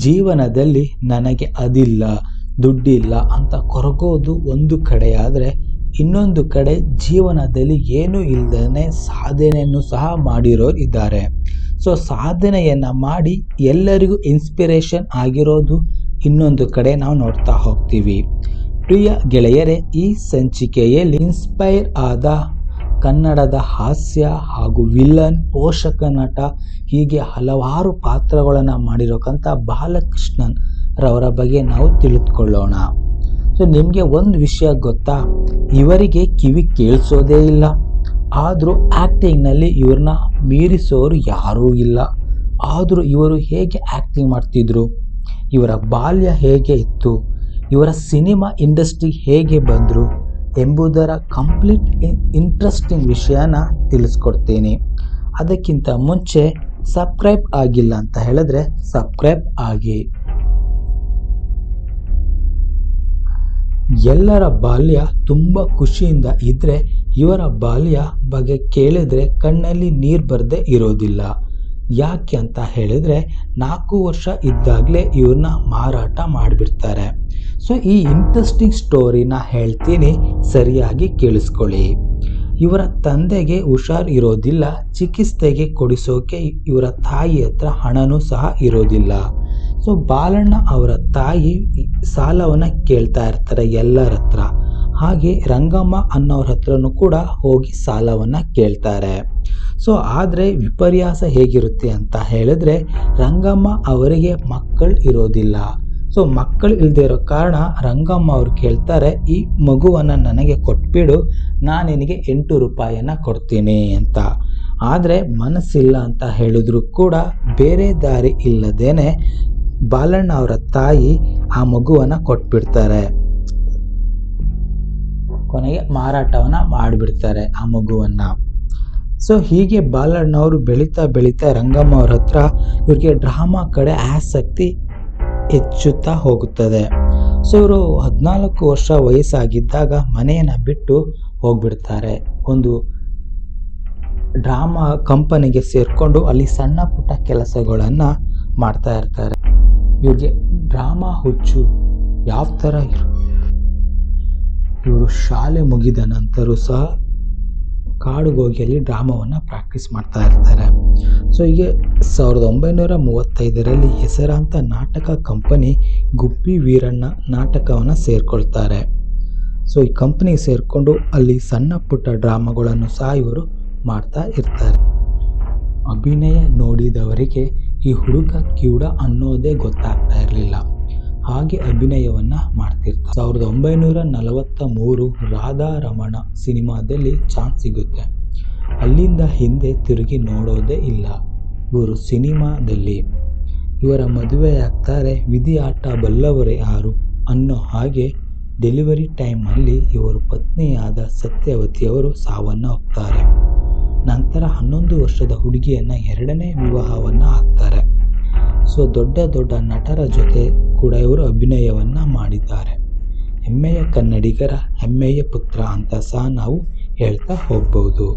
ಜೀವನದಲ್ಲಿ ನನಗೆ ಅದಿಲ್ಲ, ದುಡ್ಡಿಲ್ಲ ಅಂತ ಕೊರಗೋದು ಒಂದು ಕಡೆಯಾದರೆ, ಇನ್ನೊಂದು ಕಡೆ ಜೀವನದಲ್ಲಿ ಏನೂ ಇಲ್ಲದೇ ಸಾಧನೆಯನ್ನು ಸಹ ಮಾಡಿರೋರು ಇದ್ದಾರೆ. ಸೊ ಸಾಧನೆಯನ್ನು ಮಾಡಿ ಎಲ್ಲರಿಗೂ ಇನ್ಸ್ಪಿರೇಷನ್ ಆಗಿರೋದು ಇನ್ನೊಂದು ಕಡೆ ನಾವು ನೋಡ್ತಾ ಹೋಗ್ತೀವಿ. ಪ್ರಿಯ ಗೆಳೆಯರೇ, ಈ ಸಂಚಿಕೆಯಲ್ಲಿ ಇನ್ಸ್ಪೈರ್ ಆದ ಕನ್ನಡದ ಹಾಸ್ಯ ಹಾಗೂ ವಿಲನ್, ಪೋಷಕ ನಟ, ಹೀಗೆ ಹಲವಾರು ಪಾತ್ರಗಳನ್ನು ಮಾಡಿರೋಕ್ಕಂಥ ಬಾಲಕೃಷ್ಣನ್ ರವರ ಬಗ್ಗೆ ನಾವು ತಿಳಿದುಕೊಳ್ಳೋಣ. ಸೊ ನಿಮಗೆ ಒಂದು ವಿಷಯ ಗೊತ್ತಾ, ಇವರಿಗೆ ಕಿವಿ ಕೇಳಿಸೋದೇ ಇಲ್ಲ, ಆದರೂ ಆ್ಯಕ್ಟಿಂಗ್ನಲ್ಲಿ ಇವ್ರನ್ನ ಮೀರಿಸೋರು ಯಾರೂ ಇಲ್ಲ. ಆದರೂ ಇವರು ಹೇಗೆ ಆ್ಯಕ್ಟಿಂಗ್ ಮಾಡ್ತಿದ್ರು, ಇವರ ಬಾಲ್ಯ ಹೇಗೆ ಇತ್ತು, ಇವರ ಸಿನಿಮಾ ಇಂಡಸ್ಟ್ರಿ ಹೇಗೆ ಬಂದರು ಎಂಬುದರ ಕಂಪ್ಲೀಟ್ ಇಂಟ್ರೆಸ್ಟಿಂಗ್ ವಿಷಯನ ತಿಳಿಸ್ಕೊಡ್ತೀನಿ. ಅದಕ್ಕಿಂತ ಮುಂಚೆ ಸಬ್ಸ್ಕ್ರೈಬ್ ಆಗಿಲ್ಲ ಅಂತ ಹೇಳಿದ್ರೆ ಸಬ್ಸ್ಕ್ರೈಬ್ ಆಗಿ. ಎಲ್ಲರ ಬಾಲ್ಯ ತುಂಬ ಖುಷಿಯಿಂದ ಇದ್ದರೆ ಇವರ ಬಾಲ್ಯ ಬಗ್ಗೆ ಕೇಳಿದ್ರೆ ಕಣ್ಣಲ್ಲಿ ನೀರು ಬರದೆ ಇರೋದಿಲ್ಲ. ಯಾಕೆ ಅಂತ ಹೇಳಿದರೆ 4 ವರ್ಷ ಇದ್ದಾಗಲೇ ಇವ್ರನ್ನ ಮಾರಾಟ ಮಾಡಿಬಿಡ್ತಾರೆ. ಸೊ ಈ ಇಂಟ್ರೆಸ್ಟಿಂಗ್ ಸ್ಟೋರಿನ ಹೇಳ್ತೀನಿ, ಸರಿಯಾಗಿ ಕೇಳಿಸ್ಕೊಳ್ಳಿ. ಇವರ ತಂದೆಗೆ ಹುಷಾರ್ ಇರೋದಿಲ್ಲ, ಚಿಕಿತ್ಸೆಗೆ ಕೊಡಿಸೋಕೆ ಇವರ ತಾಯಿ ಹತ್ರ ಹಣನೂ ಸಹ ಇರೋದಿಲ್ಲ. ಸೊ ಬಾಲಣ್ಣ ಅವರ ತಾಯಿ ಸಾಲವನ್ನು ಕೇಳ್ತಾ ಇರ್ತಾರೆ ಎಲ್ಲರ ಹತ್ರ. ಹಾಗೆ ರಂಗಮ್ಮ ಅನ್ನೋರ ಹತ್ರನೂ ಕೂಡ ಹೋಗಿ ಸಾಲವನ್ನು ಕೇಳ್ತಾರೆ. ಸೊ ಆದರೆ ವಿಪರ್ಯಾಸ ಹೇಗಿರುತ್ತೆ ಅಂತ ಹೇಳಿದ್ರೆ, ರಂಗಮ್ಮ ಅವರಿಗೆ ಮಕ್ಕಳು ಇರೋದಿಲ್ಲ. ಸೊ ಮಕ್ಕಳು ಇಲ್ಲದೆ ಇರೋ ಕಾರಣ ರಂಗಮ್ಮ ಅವ್ರು ಕೇಳ್ತಾರೆ, ಈ ಮಗುವನ್ನು ನನಗೆ ಕೊಟ್ಬಿಡು, ನಾನು ನಿನಗೆ 8 ರೂಪಾಯಿಯನ್ನು ಕೊಡ್ತೀನಿ ಅಂತ. ಆದರೆ ಮನಸ್ಸಿಲ್ಲ ಅಂತ ಹೇಳಿದ್ರು ಕೂಡ ಬೇರೆ ದಾರಿ ಇಲ್ಲದೇನೆ ಬಾಲಣ್ಣ ಅವರ ತಾಯಿ ಆ ಮಗುವನ್ನು ಕೊಟ್ಬಿಡ್ತಾರೆ. ಕೊನೆಗೆ ಮಾರಾಟವನ್ನು ಮಾಡಿಬಿಡ್ತಾರೆ ಆ ಮಗುವನ್ನು. ಸೊ ಹೀಗೆ ಬಾಲಣ್ಣವರು ಬೆಳೀತಾ ಬೆಳೀತಾ ರಂಗಮ್ಮ ಅವ್ರ ಹತ್ರ ಇವ್ರಿಗೆ ಡ್ರಾಮಾ ಕಡೆ ಆಸಕ್ತಿ ಹೆಚ್ಚುತ್ತಾ ಹೋಗುತ್ತದೆ. ಸೊ ಇವರು 14 ವರ್ಷ ವಯಸ್ಸಾಗಿದ್ದಾಗ ಮನೆಯನ್ನು ಬಿಟ್ಟು ಹೋಗ್ಬಿಡ್ತಾರೆ. ಒಂದು ಡ್ರಾಮಾ ಕಂಪನಿಗೆ ಸೇರಿಕೊಂಡು ಅಲ್ಲಿ ಸಣ್ಣ ಪುಟ್ಟ ಕೆಲಸಗಳನ್ನು ಮಾಡ್ತಾ ಇರ್ತಾರೆ. ಇವ್ರಿಗೆ ಡ್ರಾಮಾ ಹುಚ್ಚು ಯಾವ ಥರ ಇವರು ಶಾಲೆ ಮುಗಿದ ನಂತರ ಸಹ ಕಾಡುಗೋಗಿ ಅಲ್ಲಿ ಡ್ರಾಮಾವನ್ನು ಪ್ರಾಕ್ಟೀಸ್ ಮಾಡ್ತಾ ಇರ್ತಾರೆ. ಸೊ ಹೀಗೆ 1935ರಲ್ಲಿ ಹೆಸರಾಂತ ನಾಟಕ ಕಂಪನಿ ಗುಬ್ಬಿ ವೀರಣ್ಣ ನಾಟಕವನ್ನು ಸೇರಿಕೊಳ್ತಾರೆ. ಸೊ ಈ ಕಂಪನಿಗೆ ಸೇರಿಕೊಂಡು ಅಲ್ಲಿ ಸಣ್ಣ ಪುಟ್ಟ ಡ್ರಾಮಾಗಳನ್ನು ಸಹ ಇವರು ಮಾಡ್ತಾ ಇರ್ತಾರೆ. ಅಭಿನಯ ನೋಡಿದವರಿಗೆ ಈ ಹುಡುಗ ಕಿವುಡ ಅನ್ನೋದೇ ಗೊತ್ತಾಗ್ತಾ ಇರಲಿಲ್ಲ. ಹಾಗೆ ಅಭಿನಯವನ್ನು ಮಾಡ್ತಿರ್ತಾರೆ. 1943 ರಾಧಾರಮಣ ಸಿನಿಮಾದಲ್ಲಿ ಚಾನ್ಸ್ ಸಿಗುತ್ತೆ. ಅಲ್ಲಿಂದ ಹಿಂದೆ ತಿರುಗಿ ನೋಡೋದೇ ಇಲ್ಲ ಇವರು ಸಿನಿಮಾದಲ್ಲಿ. ಇವರ ಮದುವೆಯಾಗ್ತಾರೆ. ವಿಧಿ ಆಟ ಬಲ್ಲವರೇ ಯಾರು ಅನ್ನೋ ಹಾಗೆ ಡೆಲಿವರಿ ಟೈಮಲ್ಲಿ ಇವರು ಪತ್ನಿಯಾದ ಸತ್ಯವತಿಯವರು ಸಾವನ್ನು ಹೋಗ್ತಾರೆ. ನಂತರ 11 ವರ್ಷದ ಹುಡುಗಿಯನ್ನು 2ನೇ ವಿವಾಹವನ್ನು ಆಗ್ತಾರೆ. ಸೊ ದೊಡ್ಡ ದೊಡ್ಡ ನಟರ ಜೊತೆ ಕೂಡ ಇವರು ಅಭಿನಯವನ್ನು ಮಾಡಿದ್ದಾರೆ. ಹೆಮ್ಮೆಯ ಕನ್ನಡಿಗರ ಹೆಮ್ಮೆಯ ಪುತ್ರ ಅಂತ ಸಹ ನಾವು ಹೇಳ್ತಾ ಹೋಗ್ಬೋದು.